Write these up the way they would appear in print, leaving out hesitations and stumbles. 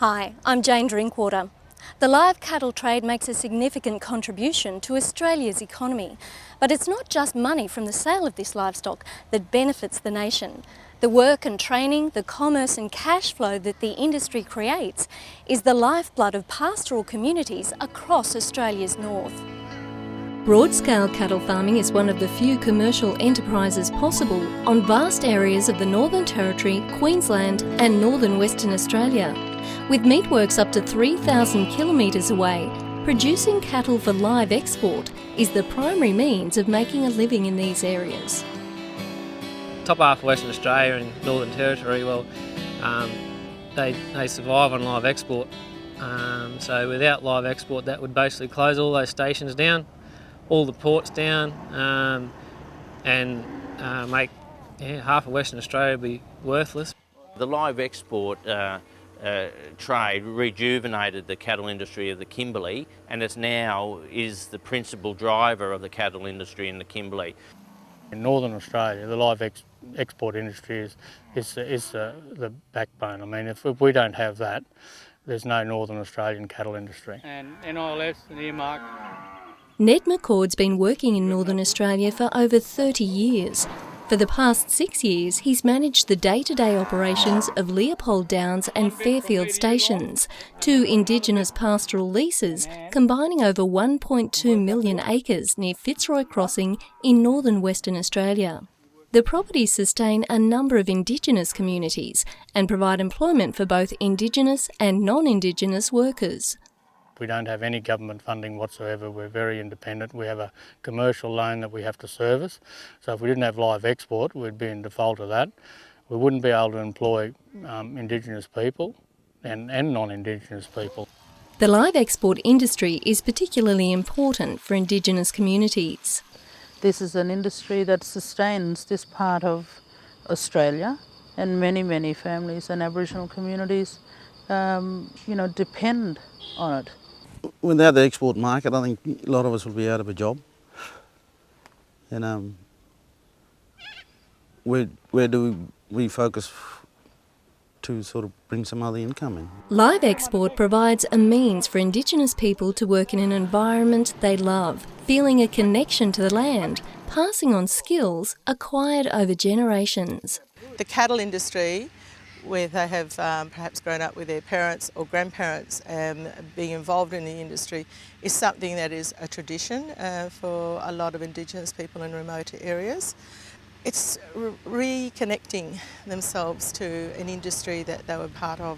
Hi, I'm Jane Drinkwater. The live cattle trade makes a significant contribution to Australia's economy, but it's not just money from the sale of this livestock that benefits the nation. The work and training, the commerce and cash flow that the industry creates is the lifeblood of pastoral communities across Australia's north. Broad-scale cattle farming is one of the few commercial enterprises possible on vast areas of the Northern Territory, Queensland and northern Western Australia. With meatworks up to 3,000 kilometres away, producing cattle for live export is the primary means of making a living in these areas. Top half of Western Australia and Northern Territory, well, they survive on live export. So without live export, that would basically close all those stations down, all the ports down, and make half of Western Australia be worthless. The live export trade rejuvenated the cattle industry of the Kimberley, and it's now is the principal driver of the cattle industry in the Kimberley. In Northern Australia, the live export industry is the backbone. I mean, if we don't have that, there's no Northern Australian cattle industry. And NILS and earmark. Ned McCord's been working in Northern Australia for over 30 years. For the past 6 years, he's managed the day-to-day operations of Leopold Downs and Fairfield stations, two Indigenous pastoral leases combining over 1.2 million acres near Fitzroy Crossing in northern Western Australia. The properties sustain a number of Indigenous communities and provide employment for both Indigenous and non-Indigenous workers. We don't have any government funding whatsoever. We're very independent. We have a commercial loan that we have to service. So if we didn't have live export, we'd be in default of that. We wouldn't be able to employ Indigenous people and non-Indigenous people. The live export industry is particularly important for Indigenous communities. This is an industry that sustains this part of Australia, and many families and Aboriginal communities depend on it. Without the export market, I think a lot of us would be out of a job. And where do we focus to sort of bring some other income in? Live export provides a means for Indigenous people to work in an environment they love, feeling a connection to the land, passing on skills acquired over generations. The cattle industry, where they have perhaps grown up with their parents or grandparents being involved in the industry, is something that is a tradition for a lot of Indigenous people in remote areas. It's reconnecting themselves to an industry that they were part of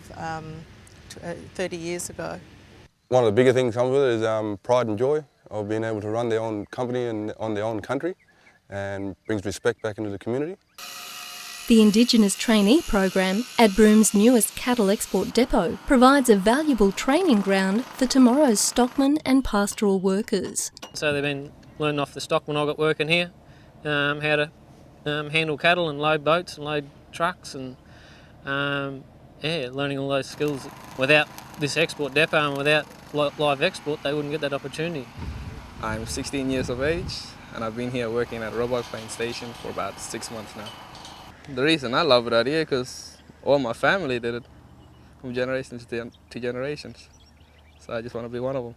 30 years ago. One of the bigger things comes with it is pride and joy of being able to run their own company and on their own country, and brings respect back into the community. The Indigenous Trainee Program at Broom's newest cattle export depot provides a valuable training ground for tomorrow's stockmen and pastoral workers. So they've been learning off the stockmen I got working here, how to handle cattle and load boats and load trucks, and learning all those skills. Without this export depot and without live export, they wouldn't get that opportunity. I'm 16 years of age and I've been here working at Roebuck Plains Station for about 6 months now. The reason I love it out here is because all my family did it from generations to generations. So I just want to be one of them.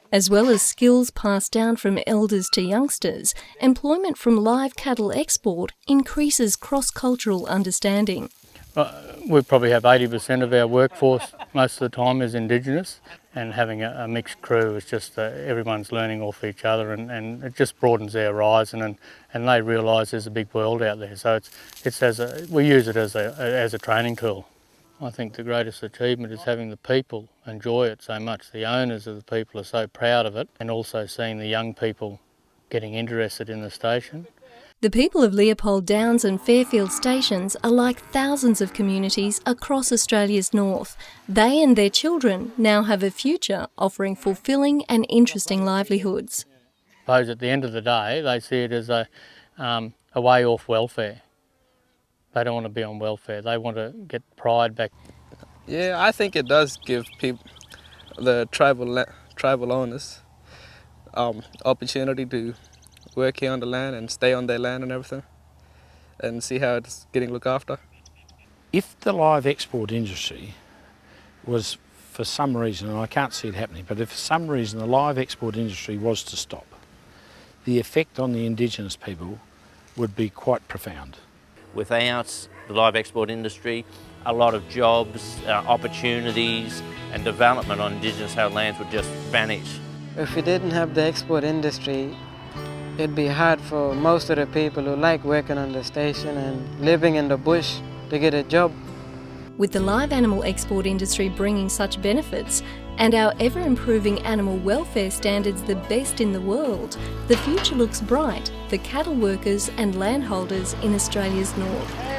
As well as skills passed down from elders to youngsters, employment from live cattle export increases cross-cultural understanding. We probably have 80% of our workforce most of the time is Indigenous, and having a mixed crew is just everyone's learning off each other, and it just broadens their horizon, and they realise there's a big world out there. So we use it as a training tool. I think the greatest achievement is having the people enjoy it so much. The owners of the people are so proud of it, and also seeing the young people getting interested in the station. The people of Leopold Downs and Fairfield stations are like thousands of communities across Australia's north. They and their children now have a future offering fulfilling and interesting livelihoods. I suppose at the end of the day, they see it as a way off welfare. They don't want to be on welfare. They want to get pride back. Yeah, I think it does give people, the tribal owners, opportunity to work here on the land and stay on their land and everything, and see how it's getting looked after. If the live export industry was for some reason, and I can't see it happening, but if for some reason the live export industry was to stop, the effect on the Indigenous people would be quite profound. Without the live export industry, a lot of jobs, opportunities and development on Indigenous held lands would just vanish. If we didn't have the export industry, it'd be hard for most of the people who like working on the station and living in the bush to get a job. With the live animal export industry bringing such benefits and our ever-improving animal welfare standards the best in the world, the future looks bright for cattle workers and landholders in Australia's north.